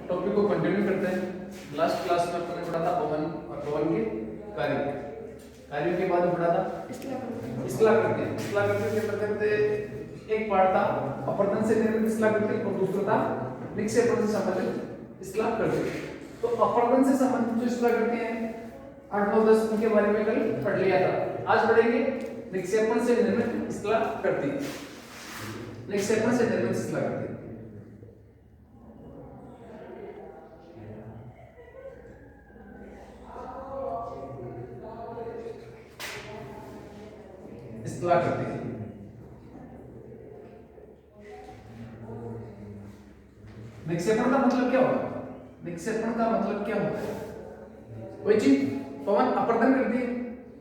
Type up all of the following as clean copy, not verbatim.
Topic को continue करते हैं। लास्ट क्लास में अपने पढ़ा था पवन और पवन के कार्यों के बाद पढ़ा था स्थलाकृति के अंतर्गत एक पार्ट था अपवर्तन से निर्मित स्थलाकृति और दूसरा था निक्षेपण से संबंधित स्थलाकृति। तो अपवर्तन से संबंधित जो स्थलाकृति है 8 9 10 उनके बारे में कल पढ़ लिया था। आज पढ़ेंगे निक्षेपण से निर्मित स्थलाकृति। निक्षेपण से निर्मित स्थलाकृति स्थलाकृति निक्षेपण का मतलब क्या होता है? निक्षेपण का मतलब क्या होता है? कोई चीज पवन अपवर्तन करती है,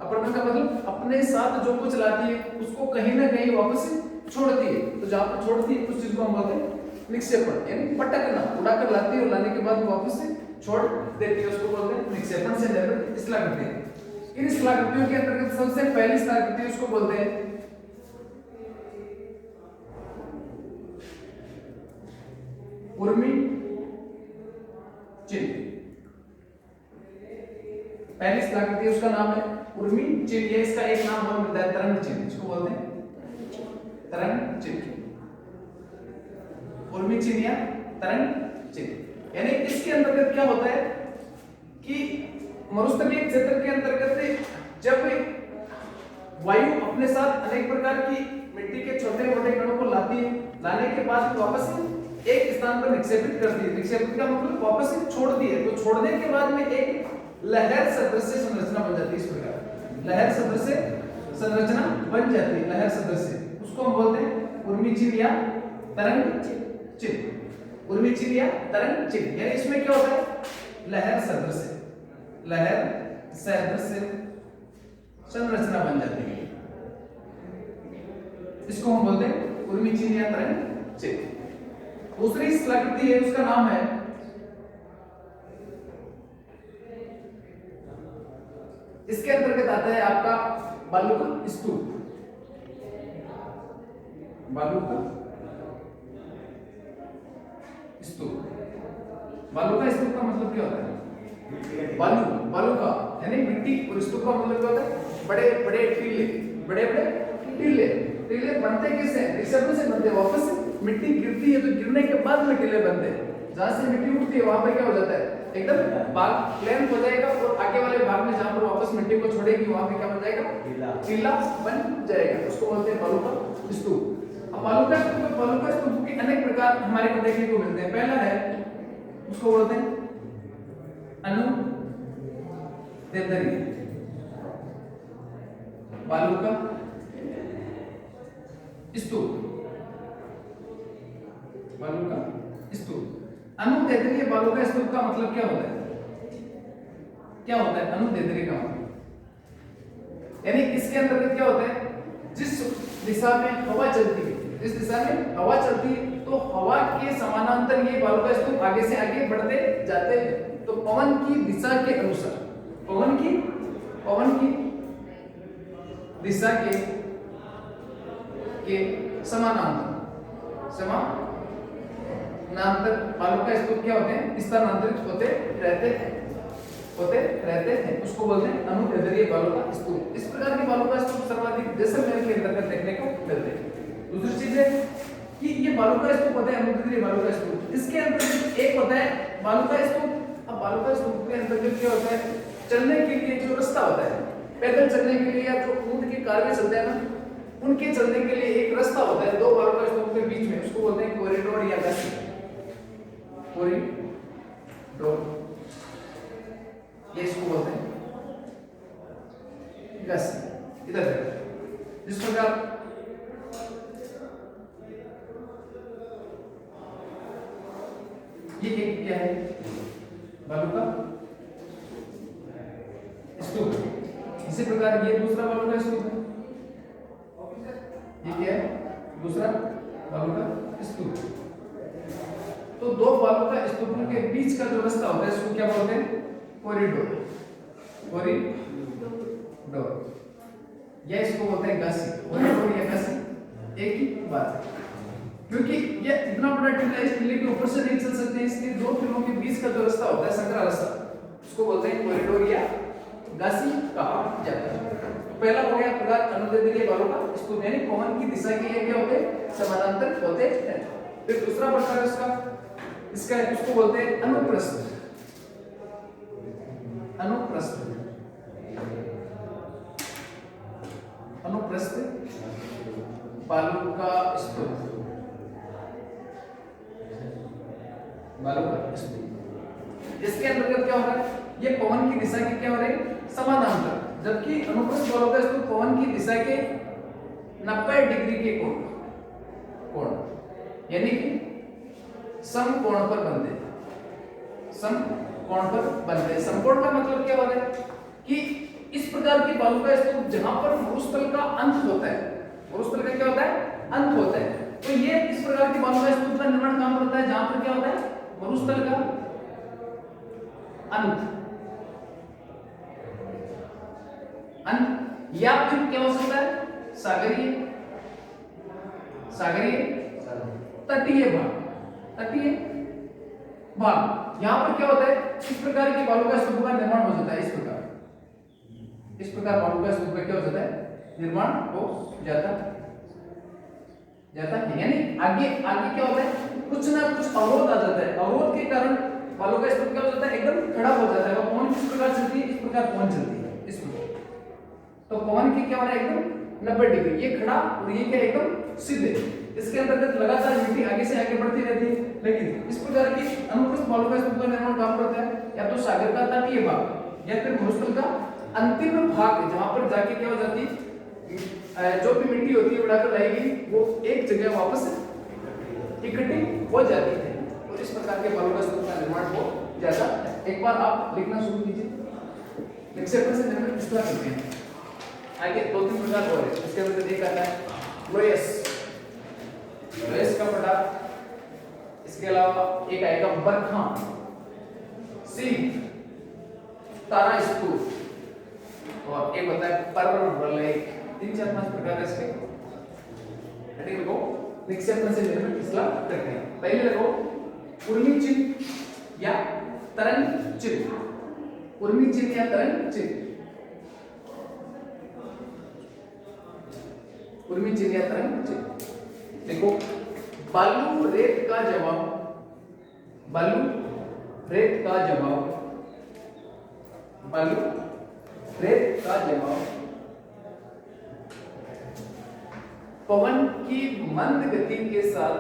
अपवर्तन का मतलब अपने साथ जो कुछ लाती है उसको कहीं ना कहीं वापस छोड़ती है। तो जहां पर छोड़ती है उस चीज को हम बोलते हैं निक्षेपण, यानी पटकना, उड़ाकर लाती है और लाने के बाद वापस से छोड़ देती है, उसको बोलते हैं निक्षेपण से निर्मित स्थलाकृति। इन स्थलाकृतियों के अंतर्गत सबसे पहली स्थलाकृति उसको बोलते हैं उर्मी चिन्ह। पहली स्थलाकृति उसका नाम है उर्मी चिन्ह। ये इसका एक नाम और मिलता है तरंग चिन्ह। इसको बोलते हैं तरंग चिन्ह, उर्मी चिन्ह या तरंग चिन्ह। यानी इसके अंतर्गत क्या होता है कि मरुस्थलीय क्षेत्र के अंतर्गत जब वायु अपने साथ अनेक प्रकार की मिट्टी के छोटे मोटे कणों को लाती है, लाने के बाद वापस एक स्थान पर निक्षेपित करती है। निक्षेपित का मतलब वापस छोड़ती है। तो छोड़ने के बाद में एक लहर सदृश संरचना बन जाती है। इस प्रकार लहर सदृश संरचना बन जाती है। लहर सदृश उसको हम बोलते हैं उर्मी चिन्ह या तरंग चिन्ह। उर्मी चिन्ह या तरंग चिन्ह। यानी इसमें क्या होता है? लहर सदृश संरचना बन जाती है। इसको हम बोलते हैं उर्मी चिन्ह या तरंग चिन्ह। दूसरी स्थलाकृति है उसका नाम है इसके अंतर्गत आता है आपका बालू का स्तूप। बालू का स्तूप। बालू का स्तूप का मतलब क्या होता है? बालू का यानी मिट्टी, और स्तूप का मतलब क्या होता है? बड़े बड़े टीले बनते किससे? निक्षेपण से बनते हैं। वापस मिट्टी गिरती है तो गिरने के बाद में टीले बनते हैं। जहां से मिट्टी उठती है वहां पे क्या हो जाता है? एकदम भाग प्लेन हो जाएगा और आगे वाले भाग में जहां पर वापस मिट्टी को छोड़ेगी वहां पे क्या बन जाएगा? टीला बन जाएगा। उसको बोलते हैं बालू का स्तूप। अब बालू का स्तूप के अनेक प्रकार हमारे को देखने को मिलते हैं। पहला है उसको बोलते हैं अनुदैर्ध्य बालू का स्तूप। बालू का स्तूप। अनुदैर्ध्य बालू का स्तूप का मतलब क्या होता है? क्या होता है अनुदैर्ध्य का मतलब? यानी इसके अंतर्गत क्या होता है? जिस दिशा में हवा चलती है, जिस दिशा में हवा चलती है तो हवा के समानांतर ये बालू का स्तूप आगे से आगे बढ़ते जाते हैं। तो पवन की दिशा के अनुसार, पवन की दिशा के समानांतर बालू का स्तूप क्या होते हैं? स्थानांतरित होते रहते हैं। उसको बोलते हैं अनुदैर्ध्य बालू का स्तूप। इस प्रकार के बालू का स्तूप सर्वाधिक जैसलमेर के अंतर्गत देखने को मिलते हैं। दूसरी चीज है कि ये बालू का स्तूप होता है अनुदैर्ध्य बालू का स्तूप। इसके अंतर्गत एक होता है बालू का स्तूप। अब बालू का स्तूप के अंतर्गत क्या होता है? चलने के लिए जो रास्ता होता है, पैदल चलने के लिए या जो ऊंट के कारवे चलते हैं ना, उनके चलने के लिए एक रास्ता होता है दो बालू का स्तूप के बीच में। उसको बोलते हैं कॉरिडोर या गसी। कॉरिडोर ये इसको बोलते हैं गसी। इधर देखो जिस प्रकार ये एक क्या है? बालू का स्तूप। इसी प्रकार ये दूसरा बालू का स्तूप है। ये क्या है? दूसरा बालू का स्तूप। तो दो बालू का स्तूपों के बीच का जो रास्ता होता है इसको क्या बोलते हैं? कॉरिडोर। या इसको बोलते हैं गसी। कॉरिडोर या गसी एक ही बात है। क्योंकि ये इतना बड़ा टीला है, इस टीले के ऊपर से नहीं चल सकते, इसलिए दो टीलों के का जो रास्ता होता है, संकरा रास्ता, उसको बोलते हैं कॉरिडोर या गासी कहा जाता है। तो पहला हो गया प्रकार अनुदैर्ध्य बालों का स्तूप, यानी पवन की दिशा के ये क्या होते हैं, समानांतर होते हैं। फिर दूसरा प्रकार है इसका उसको बोलते हैं अनुप्रस्थ। अनुप्रस्थ, अनुप्रस्थ बालू का स्तूप, बालू का स्तूप। इसके अंतर्गत क्या हो रहा है, ये पवन की दिशा के क्या हो रहे हैं, समानांतर, जबकि अनुप्रस्थ बालू का स्तूप पवन की दिशा के 90 डिग्री के कोण यानी कि समकोण पर बनते हैं। समकोण पर बनते हैं। समकोण का मतलब क्या हो रहा है कि इस प्रकार की बालू का स्तूप जहां पर मरुस्थल का अंत होता है, मरुस्थल का क्या होता है, अंत होता है, तो ये इस प्रकार की बालू का स्तूप का निर्माण कहां पर होता है, जहां पर क्या होता है, मरुस्थल का अंत। अंत या फिर क्या हो सकता है, सागरीय, सागरीय तटीय भाग, तटीय भाग। यहां पर क्या होता है, इस प्रकार की बालू का स्तूप का निर्माण हो जाता है। इस प्रकार बालू का स्तूप का क्या हो जाता है, निर्माण हो जाता है। यानी आगे आगे क्या होता है, कुछ ना कुछ अवरोध आ जाता है, अवरोध के कारण बालू का स्तूप क्या हो जाता है, एकदम खड़ा हो जाता है। और पवन किस प्रकार चलती है, इस प्रकार पवन चलती है, इस प्रकार। तो पवन की क्या हो रहा है, एकदम 90 डिग्री, ये खड़ा और ये क्या एकदम सीधे। इसके अंतर्गत लगातार मिट्टी आगे से आगे बढ़ती रहती है। लेकिन इस प्रकार की अनुप्रस्थ बालू का स्तूप का निर्माण कहां पर होता है, या तो सागर का तटीय भाग या फिर मरुस्थल का अंतिम भाग, जहां पर जाके क्या हो जाती है, जो भी मिट्टी होती है उड़ाकर लाएगी वो एक जगह वापस इकट्ठी हो जाती है। तो इस प्रकार के बालू का स्तूप का निर्माण हो जाता है। एक बार आप लिखना शुरू कीजिए। निक्षेपण से निर्मित किस तरह करते हैं, आगे 2-3 प्रकार और है। इसके अंदर एक आता है लोयस, लोयस का पटाख। इसके अलावा एक आएगा बरखा, सीप, तारा स्तूप, और एक होता है परवलय। 3-4-5 प्रकार है इसके। हेडिंग लिखो, निक्षेपण से निर्मित किसला करते हैं। पहले लिखो उर्मी चिन्ह या तरंग चिन्ह। उर्मी चिन्ह या तरंग चिन्ह, उर्मी चिन्ह या तरंग चिन्ह। देखो, बालू रेत का जवाब, बालू रेत का जवाब, बालू रेत का जवाब पवन की मंद गति के साथ,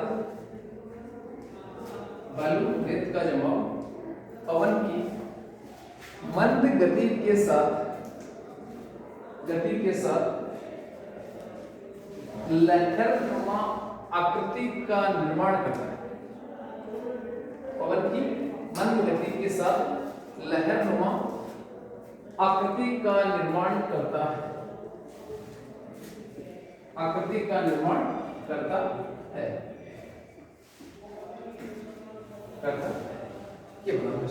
बालू रेत का जवाब पवन की मंद गति के साथ लहरनुमा आकृति का निर्माण करता है। पवन की मंद गति के साथ लहरनुमा आकृति का निर्माण करता है, आकृति का निर्माण करता है, करता है। ये बना है।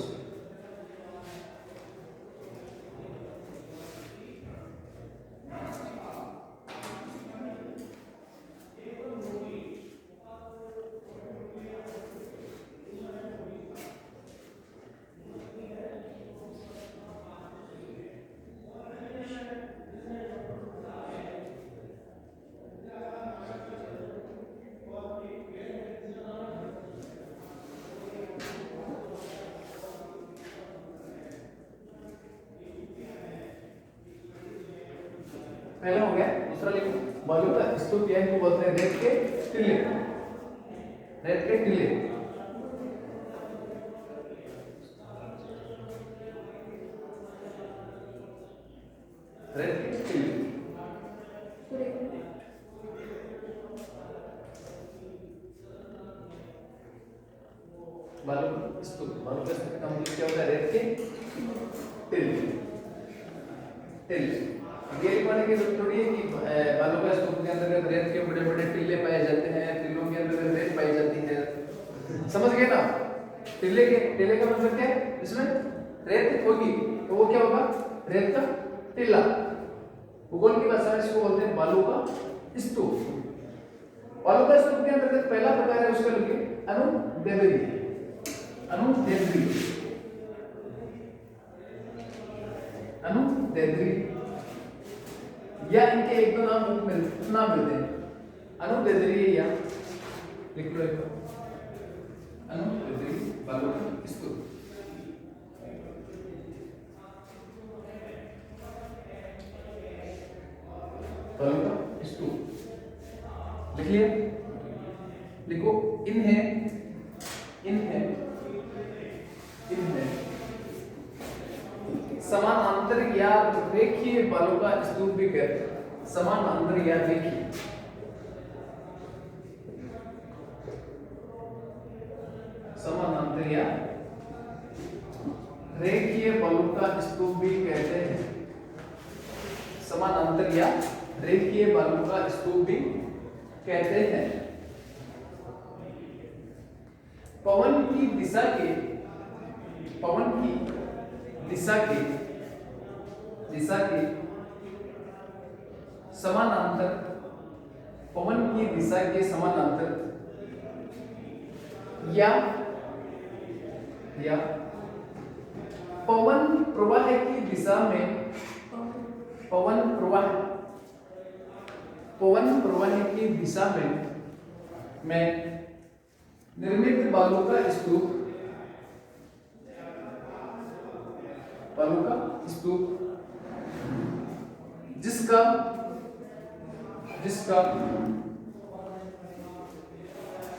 पहला हो गया। दूसरा लिखो, बालू का स्तूप या इनको बोलते हैं रेत के टिल्ले, रेत के टिल्ले। रेत के टिल्ले, बालू का स्तूप, बालू का स्तूप का मतलब क्या होता है, रेत के टिल्ले, टिल्ले। ये लिखने की जरूरत थोड़ी है कि बालू का स्तूप के अंतर्गत रेत के बड़े बड़े टिल्ले पाए जाते हैं, टिल्लों के अंदर रेत पाई जाती है। समझ गए ना, टिल्ले का मतलब क्या है, इसमें रेत होगी तो वो क्या होगा, रेत का टिल्ला। भूगोल की भाषा में इसको बोलते हैं बालू का स्तूप। बालू का स्तूप के अंतर्गत पहला प्रकार है उसका लिखिए अनुदैर्ध्य, अनुदैर्ध्य। अनुदैर्ध्य, या इनके एक दो नाम मिलते हैं, अनुदैर्ध्य या लिख लो एक अनुदैर्ध्य बालों का स्तूप। बालों का स्तूप लिख लिया। लिखो इन है, इन है, इन है समानांतर या रेखीय बालों का स्तूप भी कहते हैं। समानांतर या रेखीय, समानांतर या रेखीय बालों का स्तूप भी कहते हैं। समानांतर या रेखीय बालों का स्तूप भी कहते हैं। पवन की दिशा के, पवन की दिशा के समानांतर, पवन की दिशा के समानांतर या पवन प्रवाह की दिशा में, पवन प्रवाह की दिशा में निर्मित बालों का स्तूप, बालों का स्तूप जिसका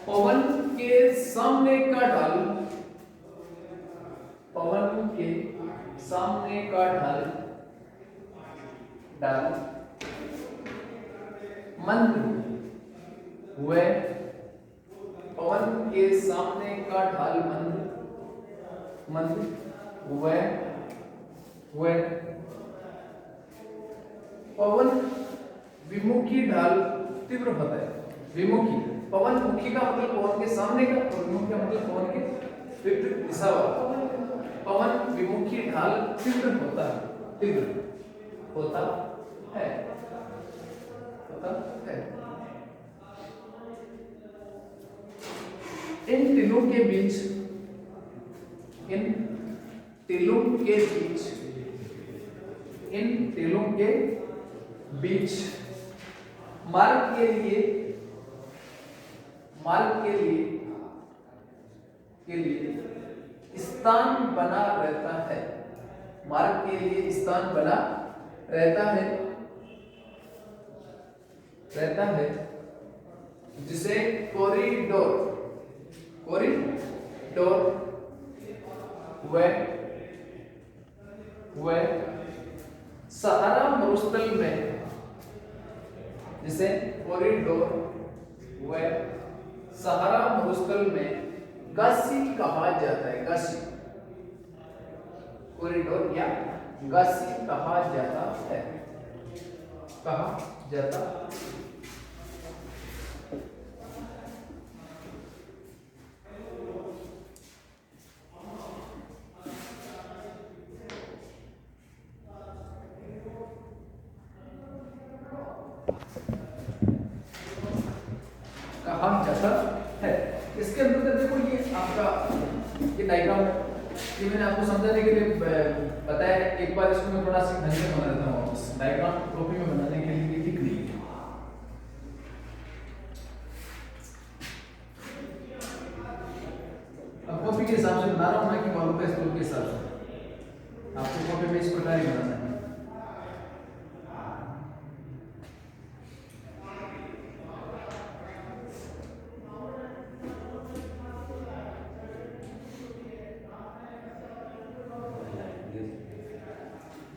पवन के सामने का ढाल, पवन के सामने का ढाल मंद व पवन के सामने का ढाल मंद व पवन विमुखी ढाल तीव्र होता है। विमुखी, पवन मुखी का मतलब पवन के सामने का, और विमुखी का मतलब पवन के विपरीत दिशा वाला। पवन विमुखी ढाल तीव्र होता है, तीव्र होता है, होता है। इन तीनों के बीच, इन तीनों के बीच, इन तीनों के बीच मार्ग के लिए स्थान बना रहता है। मार्ग के लिए स्थान बना रहता है जिसे कॉरिडोर व सहारा मरुस्थल में, जिसे कॉरिडोर व सहारा मरुस्थल में गासी कहा जाता है। गासी, कॉरिडोर या गासी कहा जाता है, कहा जाता कहा जाता है। इसके अंतर्गत देखो ये आपका ये डायग्राम, ये मैंने आपको समझाने के लिए बताया। एक बार इसको मैं थोड़ा सा ढंग से बना देता हूँ। इस डायग्राम कॉपी में बनाने के लिए ठीक नहीं है। अब कॉपी के हिसाब से बना रहा हूँ मैं, कि बालों का स्तूप के हिसाब से आपको कॉपी में इस प्रकार ही बनाना है।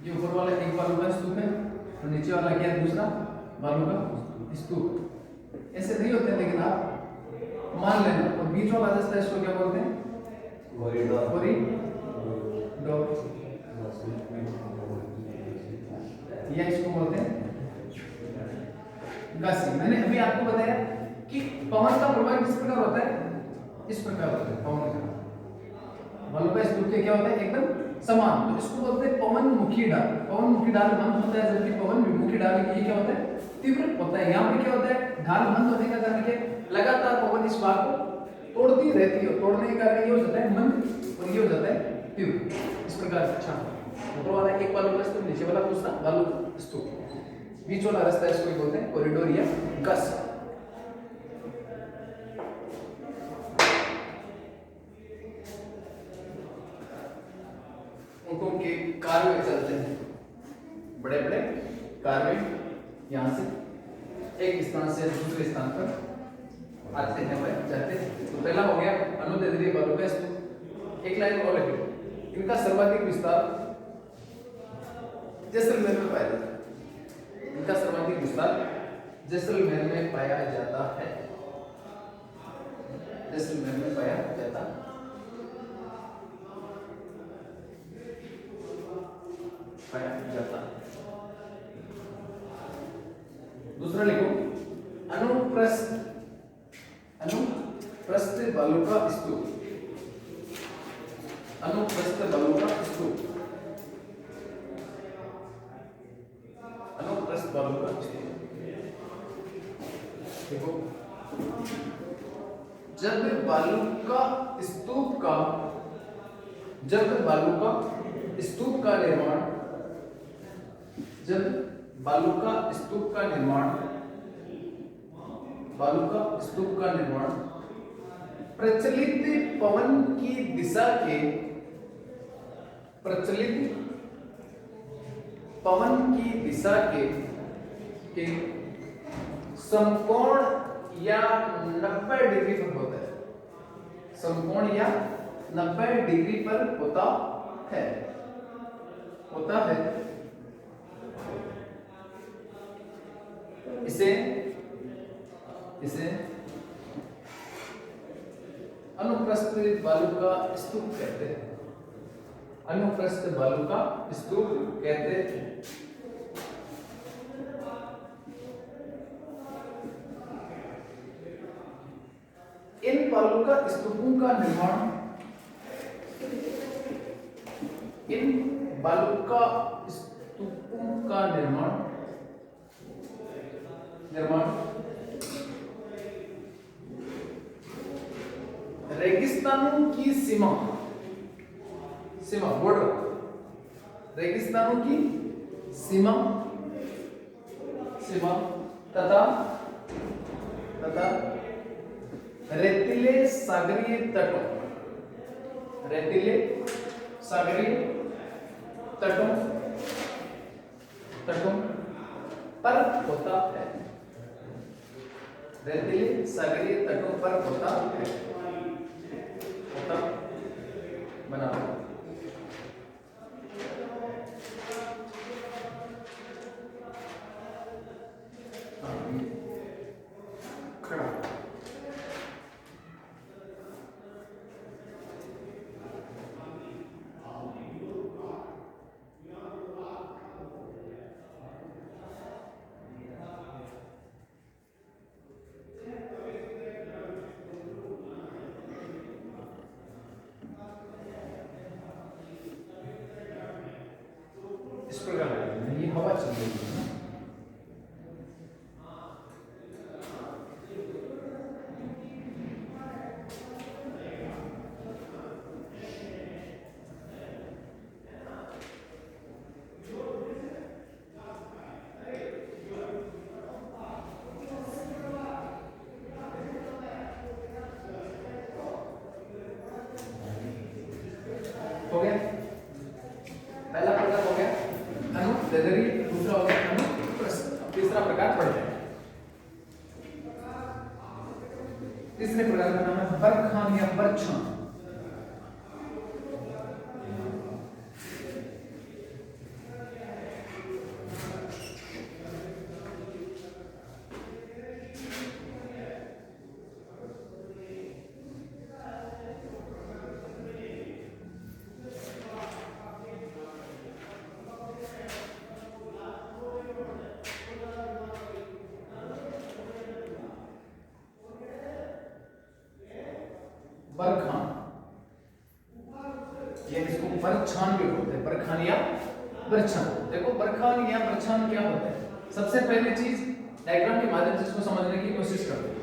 ये ऊपर वाला एक बालों का स्तूप है, और नीचे वाला क्या है? दूसरा बालों का स्तूप। ऐसे नहीं होते, लेकिन आप मान लेना। और बीच वाला रास्ता है, इसको क्या बोलते हैं? कॉरिडोर। कॉरिडोर या इसको बोलते हैं गासी। मैंने अभी आपको बताया कि पवन का प्रवाह किस प्रकार होता है, इस प्रकार होता है। पवन का बालों का स्तूप के क्या होता है? एकदम समान। तो इसको बोलते हैं पवन मुखी ढाल। पवन मुखी ढाल मंद होता है, जबकि पवन विमुखी ढाल ये क्या होता है? तीव्र होता है। यहाँ पे क्या होता है? ढाल मंद होने का कारण क्या? लगातार पवन इस भाग को तोड़ती रहती है, तोड़ने का कारण ये हो जाता है मंद, और ये हो जाता है तीव्र। इस प्रकार अच्छा ऊपर वाला एक बालू का स्तूप, नीचे वाला दूसरा बालू का स्तूप, बीच वाला रास्ता इसको बोलते हैं कॉरिडोर या गस। उनको के कार में चलते हैं, बड़े बड़े कार में यहाँ से एक स्थान से दूसरे स्थान पर आते हैं वह जाते हैं। तो पहला हो गया अनुदैर्घ्य बालू का स्तूप। एक लाइन और लिखो, इनका सर्वाधिक विस्तार जैसलमेर में पाया जाता है। इनका सर्वाधिक विस्तार जैसलमेर में पाया जाता है, जैसलमेर में पाया जाता है। दूसरा लिखो, अनुप्रस्थ बालू का स्तूप, अनुप्रस्थ बालू का स्तूप, अनुप्रस्थ बालू का स्तूप। देखो, जब बालू का स्तूप का निर्माण, जब बालू का स्तूप का निर्माण, बालू का स्तूप का निर्माण प्रचलित पवन की दिशा के, प्रचलित पवन की दिशा के समकोण या 90 डिग्री पर होता है, समकोण या 90 डिग्री पर होता है, होता है। इसे अनुप्रस्थ बालू का स्तूप कहते हैं, अनुप्रस्थ बालू का स्तूप कहते हैं। इन बालू का स्तूपों का निर्माण, इन बालू का स्तूपों का निर्माण रेगिस्तानों की सीमा, बॉर्डर, रेगिस्तानों की सीमा तथा रेतीले सागरीय तटों, रेतीले सागरीय तटों पर होता है, रेतीले सागरीय तटों पर होता है, बना। खड़ा इस प्रकार ये हवा चल रही है। हो गया, पहला प्रकार हो गया अनुदैर्घ्य, दूसरा हो गया अनुप्रस्थ। तीसरा प्रकार पढ़ जाए। तीसरे प्रकार का नाम है बरखान या बरछान। बरखान, ये इसको बरछान भी बोलते हैं, बरखान या बरछान। देखो बरखान या बरछान क्या होता है, सबसे पहले चीज डायग्राम के माध्यम से इसको समझने की कोशिश करते हैं।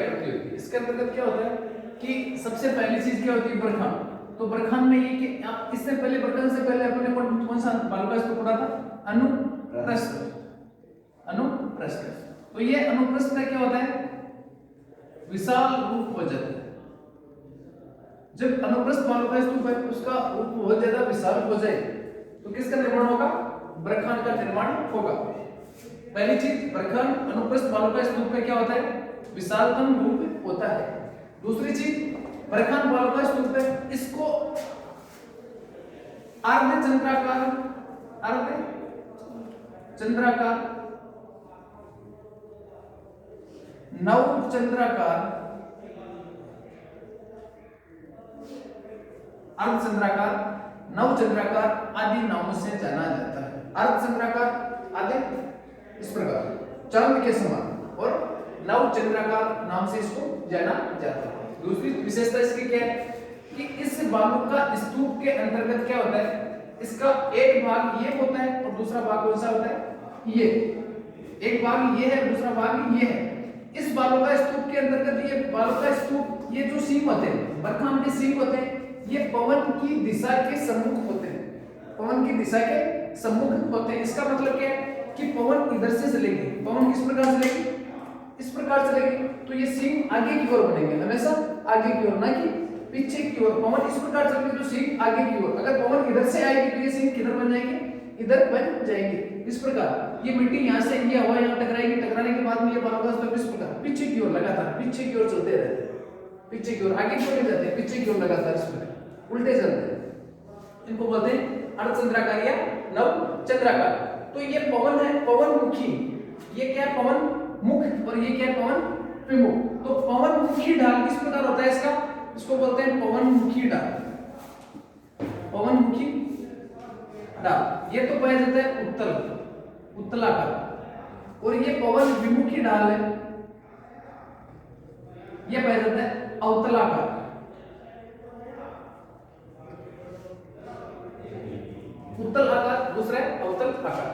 आकृति होती है। इसके अंतर्गत क्या होता है कि सबसे पहली चीज क्या होती है, बरखान। तो बरखान में ये कि आप इससे पहले बरखान से पहले अपने कौन सा बालू का स्तूप पढ़ा था, अनुप्रस्थ। अनुप्रस्थ, तो ये अनुप्रस्थ का क्या होता है, विशाल रूप हो जाता है। जब अनुप्रस्थ बालू का स्तूप है उसका रूप बहुत ज्यादा विशाल हो जाए तो किसका निर्माण होगा, बरखान का निर्माण होगा। पहली चीज, बरखान अनुप्रस्थ बालू का स्तूप का क्या होता है, विशालतम रूप होता है। दूसरी चीज, बरखान बालू का स्तूप है, इसको अर्धचंद्राकार, अर्धचंद्राकार, नवचंद्राकार, अर्धचंद्राकार, नवचंद्राकार आदि नामों से जाना जाता है। अर्धचंद्राकार आदि इस प्रकार चंद्र के समान और नवचंद्राकार नाम से इसको जाना जाता है। दूसरी विशेषता इसकी क्या है कि इस बालू का स्तूप के अंतर्गत क्या होता है, इसका एक भाग ये होता है और दूसरा भाग कौन सा होता है, ये। एक भाग ये है, दूसरा भाग ये है। इस बालू का स्तूप के अंतर्गत ये बालू का स्तूप, ये जो सींग होते हैं, बरखान के सींग होते हैं, ये पवन की दिशा के सम्मुख होते हैं। पवन की दिशा के सम्मुख होते हैं। इसका मतलब क्या है कि पवन इधर से चलेगी, पवन किस प्रकार चलेगी, इस प्रकार चलेगी, तो ये सींग आगे की ओर बनेंगे, हमेशा आगे की ओर, ना कि पीछे की ओर। पवन इस प्रकार चलेगी तो सींग आगे की ओर। अगर पवन इधर से आएगी तो ये सींग किधर बन जाएंगे, इधर बन जाएंगे। इस प्रकार ये मिट्टी यहाँ से ये हवा यहाँ टकराएगी, टकराने के बाद में ये बालू का स्तूप इस प्रकार पीछे की ओर लगातार पीछे की ओर चलते रहते हैं, पीछे की ओर, आगे की ओर नहीं जाते, पीछे की ओर लगातार इस प्रकार उल्टे चलते हैं। इनको बोलते हैं अर्धचंद्राकार या नवचंद्राकार। तो ये पवन है, पवन मुखी, ये क्या है, पवन मुख, और ये क्या है, पवन विमुख। तो पवन मुखी ढाल किस प्रकार होता है इसका, इसको बोलते हैं पवन मुखी ढाल। पवन मुखी ढाल ये तो पाया जाता है उत्तलाकार, और ये पवन विमुखी ढाल है, ये पाया जाता है अवतलाकार। उत्तल आकार दूसरा है अवतल आकार।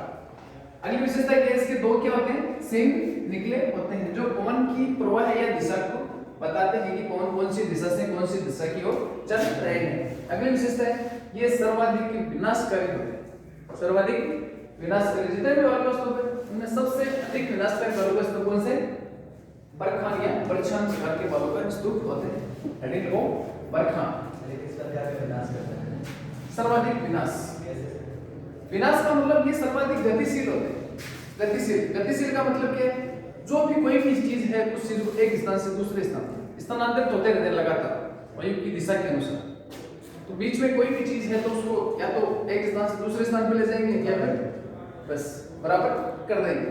अगली विशेषता क्या है, इसके दो क्या होते हैं, सींग निकले होते हैं, जो पवन की प्रवाह या दिशा को बताते हैं कि पवन कौन सी दिशा से कौन सी दिशा की ओर चल रहे हैं। अगली विशेषता है, ये सर्वाधिक विनाशकारी होते हैं। सर्वाधिक विनाशकारी, जितने भी बालू का स्तूप है उनमें सबसे अधिक विनाशकारी बालू का स्तूप कौन से, बरखान या बरछान प्रकार के बालू का स्तूप होते हैं। हेडिंग को बरखान, किसका क्या विनाश करता है, सर्वाधिक विनाश। विनाश का मतलब ये सर्वाधिक गतिशील होते हैं। गतिशील का मतलब क्या है, जो भी कोई भी चीज है उस चीज को एक स्थान से दूसरे स्थान स्थानांतरित होते रहते हैं लगातार वायु की दिशा के अनुसार। तो बीच में कोई भी चीज है तो उसको या तो एक स्थान से दूसरे स्थान पे ले जाएंगे या फिर बस बराबर कर देंगे।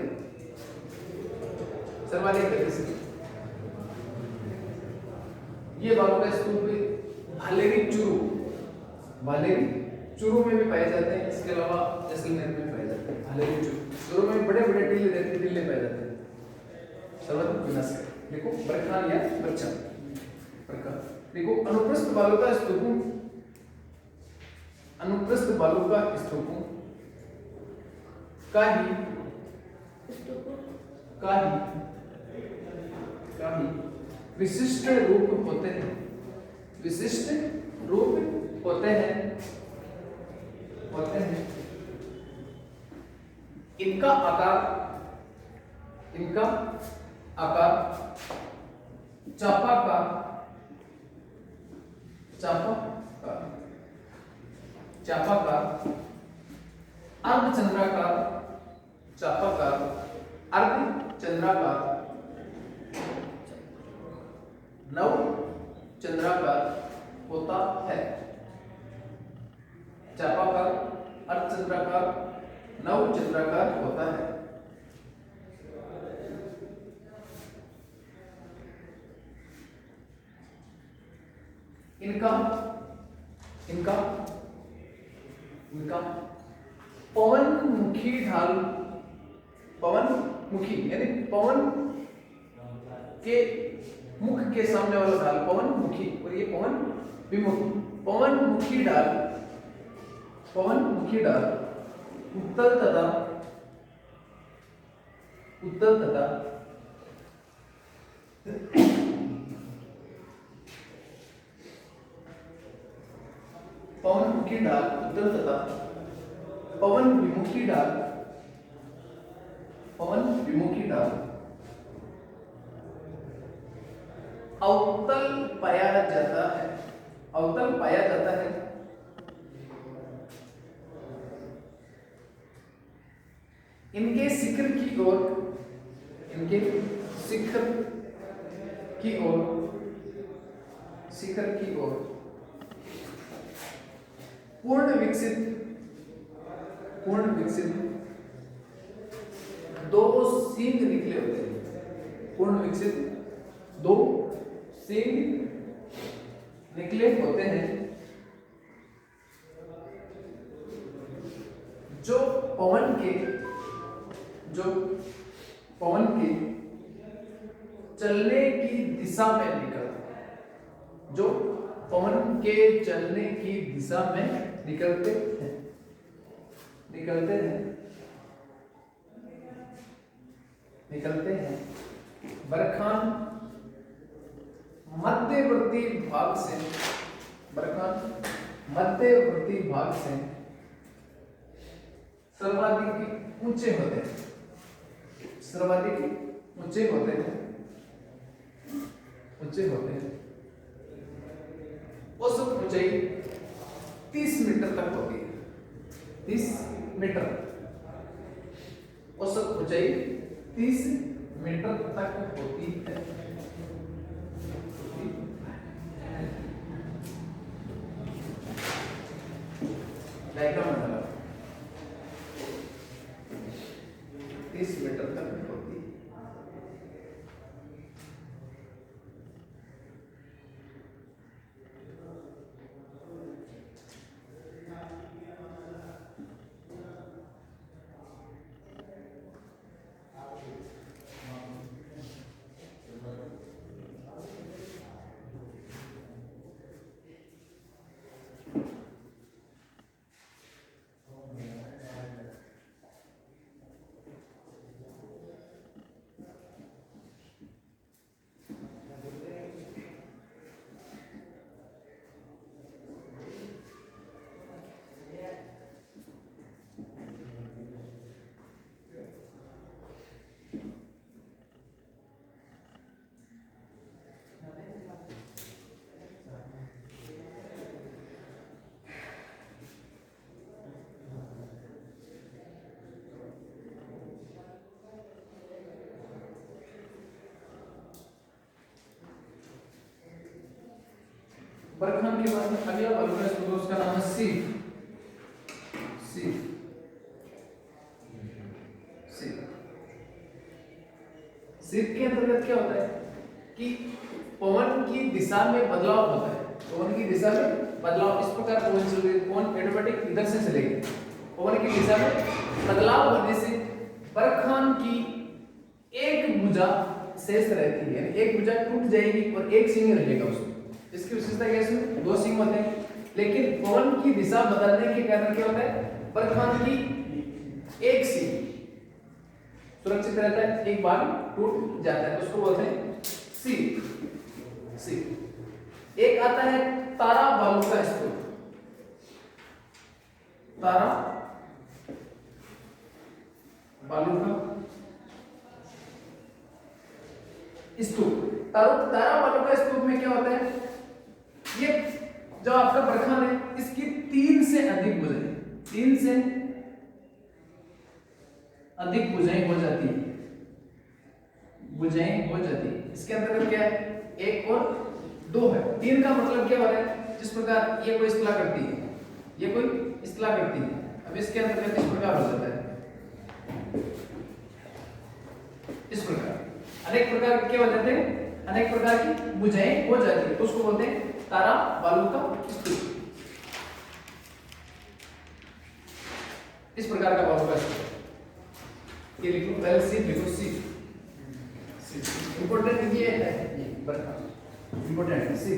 सर्वाधिक गतिशील ये बालू का स्तूप भालेरी चूरू में भी पाए जाते हैं। इसके अलावा जैसलमेर में पाए जाते हैं भालेरी चूरू में बड़े बड़े टीले पाए जाते हैं। सर्वाधिक विनाशकारी देखो बरखान या बरछान प्रकार। देखो अनुप्रस्थ बालू का स्तूप का ही विशिष्ट रूप होते हैं। इनका आकार चापाकार, अर्धचंद्राकार, नवचंद्राकार होता है। चापाकार, अर्धचंद्राकार, नवचंद्राकार होता है। इनका पवनमुखी ढाल, पवनमुखी यानी पवन के मुख के सामने वाला ढाल पवनमुखी, और ये पवन विमुख। पवनमुखी ढाल उत्तर तथा पवनमुखी ढाल उत्तर तथा पवन विमुखी ढाल अवतल पाया जाता है। इनके शिखर की ओर पूर्ण विकसित दो सींग निकले होते हैं। पूर्ण विकसित दो सींग निकले होते हैं जो पवन के चलने की दिशा में निकलते हैं। बरखान मध्यवर्ती भाग से सर्वाधिक ऊंचे होते हैं। औसत ऊंचाई 30 मीटर तक होती है। 30 मीटर औसत ऊंचाई 30 मीटर तक होती है। डायग्राम बना 30 मीटर तक होती है। बरखान के बाद अगला वर्ग है तो उसका नाम है सीप। सीप के अंतर्गत क्या होता है कि पवन की दिशा में बदलाव होता है। पवन की दिशा में बदलाव इस प्रकार पवन चल रही है, पवन ऑटोमेटिक इधर से चलेगी। पवन की दिशा में बदलाव होने से बरखान की एक भुजा शेष रहती है, यानी एक भुजा टूट जाएगी और एक सिंह रहेगा उसमें। इसकी विशेषता क्या है, इसमें दो सिंह होते हैं, लेकिन पवन की दिशा बदलने के कारण क्या होता है, बरखान की एक सिंह सुरक्षित रहता है, एक भाग टूट जाता है, उसको बोलते हैं सीप। एक आता है तारा बालू का स्तूप। तारा बालू का स्तूप। तारा बालू का स्तूप में क्या होता है, ये जो आपका बरखान है इसकी 3 से अधिक भुजाएं हो जाती है। इसके अंतर्गत क्या है, 1 और 2 है। 3 का मतलब क्या हो रहा है, जिस प्रकार ये कोई इस तरह करती है, ये कोई इस तरह करती है, अब इसके अंतर्गत इस प्रकार हो जाता है, इस प्रकार अनेक प्रकार के हो जाते हैं, अनेक प्रकार की भुजाएं हो जाती है, तो उसको बोलते हैं तारा बालू का स्तूप। इस प्रकार का बालू का स्तूप ये लिखो, पहले सी लिखो, सी इंपॉर्टेंट ये है, ये बरखान इंपॉर्टेंट है। सी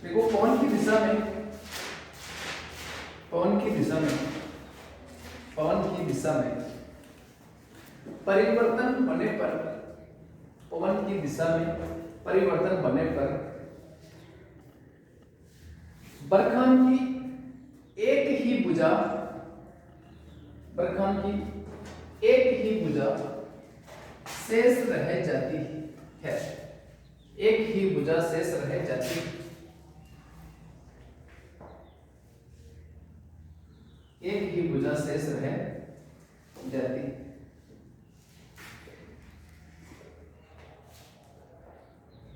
देखो, पवन की दिशा में परिवर्तन होने पर, पवन की दिशा में परिवर्तन होने पर बरखान की एक ही भुजा, बरखान की एक ही भुजा शेष रह जाती है, एक ही भुजा शेष रह जाती है, एक ही भुजा शेष रह जाती।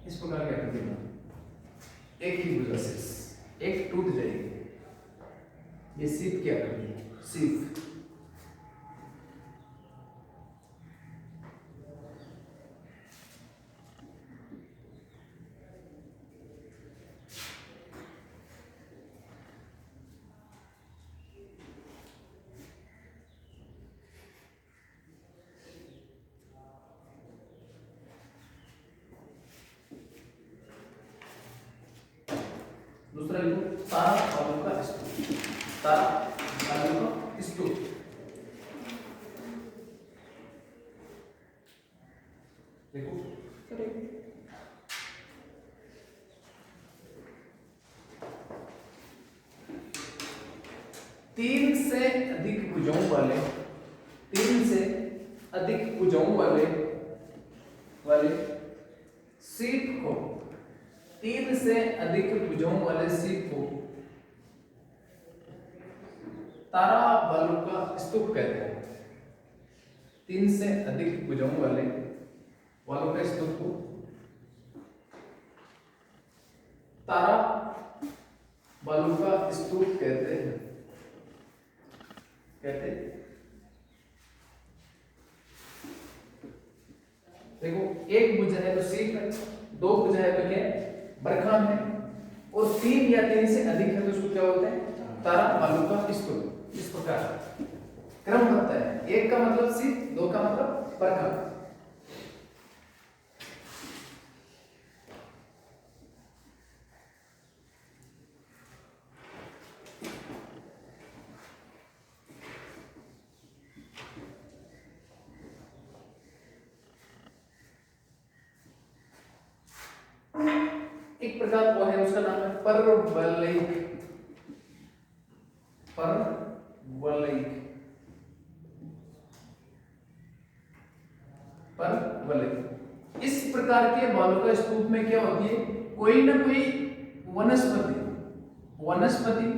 इस प्रकार क्या करती है, एक ही भुजा शेष, एक टूट जाएगी। ये सीप क्या करती है, सीप दूसरा लिखो तारा बालू का स्तूप, तारा बालू का स्तूप। देखो 3 से अधिक भुजाओं वाले, 3 से अधिक भुजाओं वाले सीप को, 3 से अधिक भुजाओं वाले सीप को तारा बालू का स्तूप कहते हैं। 3 से अधिक भुजाओं वाले का स्तूप को तारा बालू का स्तूप कहते हैं, देखो एक भुजा है तो सीप है, 2 भुजा है तो क्या है, बरखान है, और 3 या 3 से अधिक है तो उसको क्या बोलते हैं, तारा बालू का स्तूप। इस प्रकार क्रम बनता है, 1 का मतलब सीप, 2 का मतलब बरखान। एक प्रकार वो है, उसका नाम है परवलयिक, परवलयिक, परवलयिक। इस प्रकार के बालू का स्तूप में क्या होती है, कोई ना कोई वनस्पति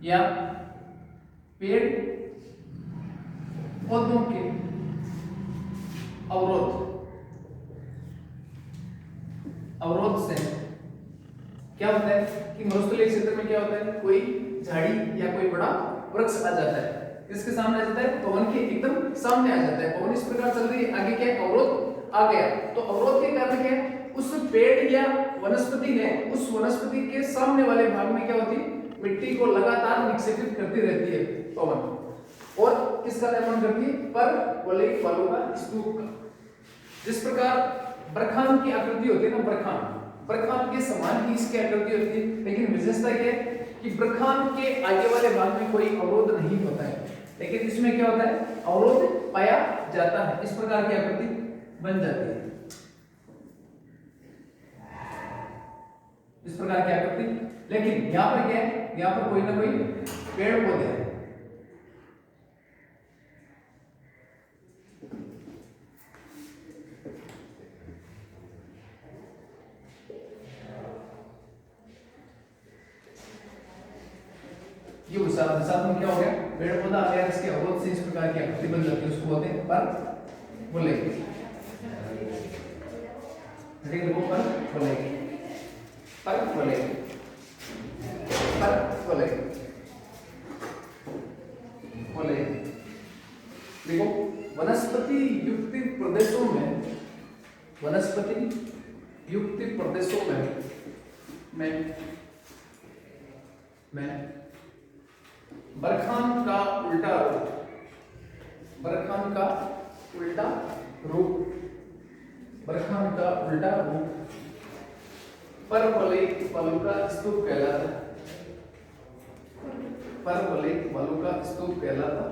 या पेड़ पौधों के अवरोध से क्या होता है कि मरुस्थलीय क्षेत्र में क्या होता है, कोई झाड़ी या कोई बड़ा वृक्ष आ जाता है, किसके सामने आ जाता है, पवन के एकदम सामने आ जाता है। पवन इस प्रकार चल रही है, आगे क्या है, अवरोध आ गया, तो अवरोध के कारण क्या है, उस पेड़ या वनस्पति ने उस वनस्पति के सामने वाले भाग में क्या होती है, मिट्टी को लगातार निक्षेपित करती रहती है पवन, और किसका निर्माण करती है, परवलयिक बालू का स्तूप का। जिस प्रकार बरखान की आकृति होती है ना, बरखान के समान ही इसकी आकृति होती है, लेकिन विशेषता क्या है कि बरखान के आगे वाले भाग में कोई अवरोध नहीं होता है, लेकिन इसमें क्या होता है, अवरोध पाया जाता है। इस प्रकार की आकृति बन जाती है, इस प्रकार की आकृति। लेकिन यहां पर क्या है, यहां पर कोई ना कोई पेड़ पौधे हैं। ये साथ में क्या हो गया, पेड़ पौधा आ गया, इसके अवरोध से इस प्रकार की आकृति बन जाती है, उसको बोलते हैं परवलयिक। देखो वनस्पति युक्त प्रदेशों में, बरखान का उल्टा रूप परवलयिक बालू का स्तूप कहलाता है, परवलयिक बालू का स्तूप कहलाता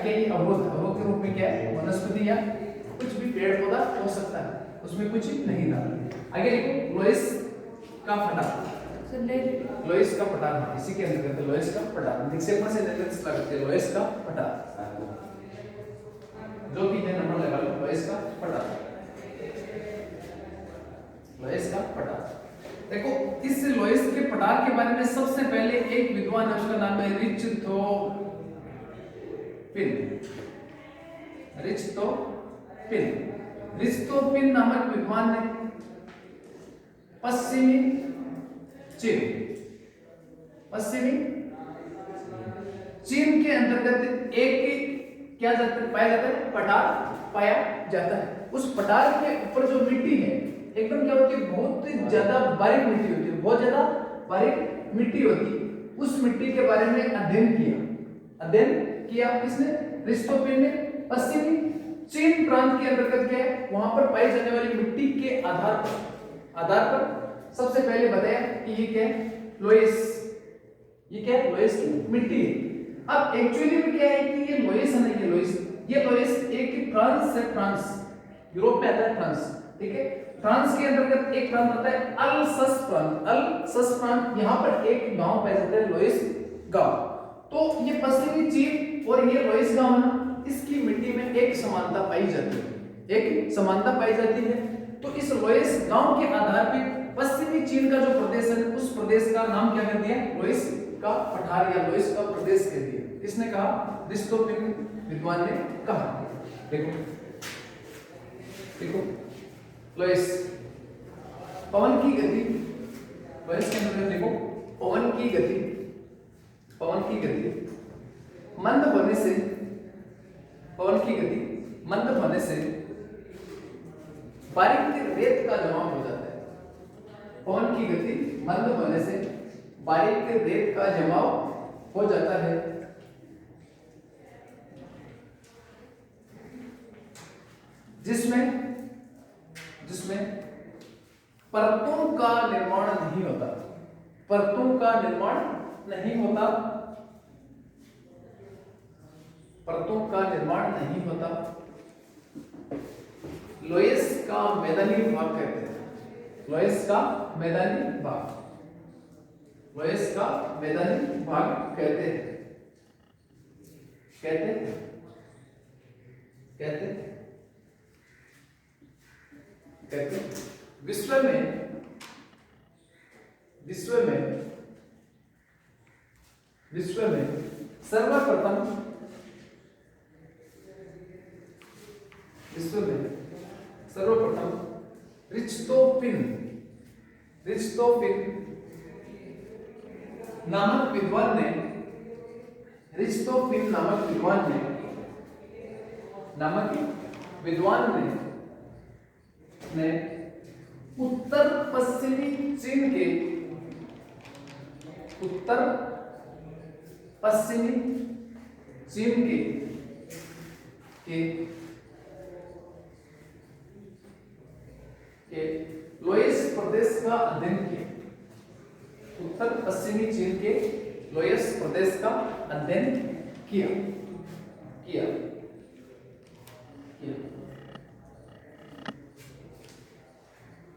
क्या ये अवरोध अवरोध के रूप में क्या है वनस्पति या कुछ भी पेड़ पौधा हो सकता है, उसमें कुछ नहीं था। आगे लिखो लोइस का पठार। लोइस का पठार इसी के अंतर्गत लोइस का पठार निक्षेपण से निर्मित लगते लोइस का पठार, जो भी है नंबर लगा लो। लोइस का पठार, लोइस का पठार। देखो इस लोइस के पठार के बारे में सबसे पहले एक विद्वान है, उसका नाम है रिच्टोपिन नामक विद्वान ने पश्चिमी चीन के अंतर्गत एक क्या पाया जाता है पठार पाया जाता है। उस पठार के ऊपर जो मिट्टी है एकदम क्या होती है बहुत ज्यादा बारीक मिट्टी होती है, बहुत ज्यादा बारीक मिट्टी होती है। उस मिट्टी के बारे में अध्ययन किया किसने रिस्टोपिन ने। पश्चिमी चीन प्रांत के अंतर्गत क्या है वहां पर पाई जाने वाली मिट्टी के आधार पर सबसे पहले बताया कि ये क्या है लोइस, ये क्या है लोइस की मिट्टी है। अब एक्चुअली में क्या है कि ये लोइस है ना, ये लोइस एक फ्रांस से, फ्रांस यूरोप में आता है फ्रांस, ठीक है। फ्रांस के अंतर्गत एक प्रांत आता है अल्सस प्रांत, यहाँ पर एक गांव पाया जाता है लोइस गांव। तो ये पश्चिमी चीन और ये लोइस गांव है ना, इसकी मिट्टी में एक समानता पाई जाती है, तो इस लोइस गांव के आधार पे पश्चिमी चीन का जो प्रदेश है उस प्रदेश का नाम क्या कर दिया लोइस का पठार या लोइस का प्रदेश कह दिया। किसने कहा रिस्टोपिन विद्वान ने कहा। देखो लोइस पवन की गति, लोइस के अंदर देखो पवन की गति मंद होने से बारीक रेत का जमाव हो जाता है। पवन की गति मंद होने से बारीक रेत का जमाव हो जाता है, जिसमें परतों का निर्माण नहीं होता। लोइस का मैदानी भाग कहते हैं, लोइस का मैदानी भाग कहते हैं। विश्व में सर्वप्रथम रिच्टोपिन नामक विद्वान ने उत्तर पश्चिमी चीन के लोइस प्रदेश का अध्ययन किया। उत्तर पश्चिमी चीन के लोइस प्रदेश का अध्ययन किया।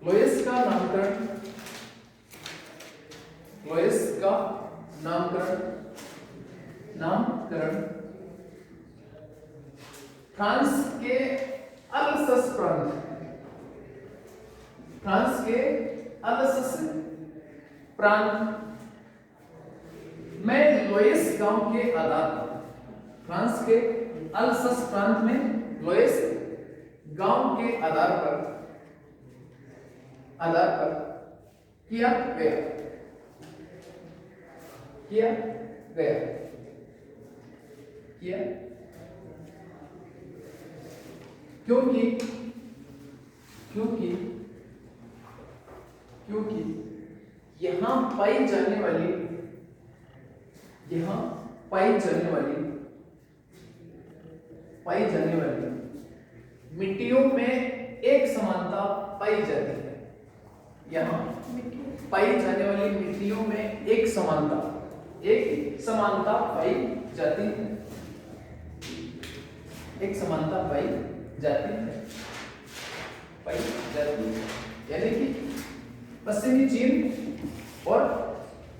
लोइस का नामकरण फ्रांस के अल्सस प्रांत में लोइस गांव के आधार पर, फ्रांस के अल्सस प्रांत में लोइस गांव के आधार पर किया गया। क्योंकि यहाँ पाई जाने वाली मिट्टियों में एक समानता पाई जाती है। यहाँ पाई जाने वाली मिट्टियों में एक समानता पाई जाती है। एक समानता पाई जाती है, पाई जाती है। यानी कि पश्चिमी चीन और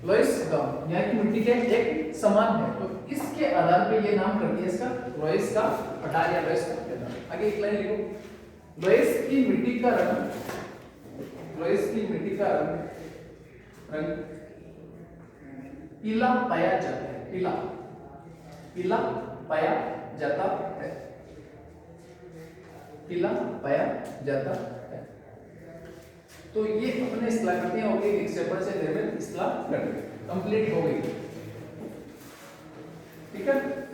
लोइस गांव यहाँ की मिट्टी के एक समान है, तो इसके आधार पे ये नाम कर दिया इसका लोइस का पठार या लोइस का मैदान। आगे एक लाइन लिखो, लोइस की मिट्टी का रंग, लोइस की मिट्टी का रंग पीला पाया जाता है, पीला पीला पाया जाता है, पीला पाया जाता है। तो ये अपने स्थलाकृतियां हो गई, एक सेपरेट से देर में स्थलाकृति कंप्लीट हो गई। ठीक है।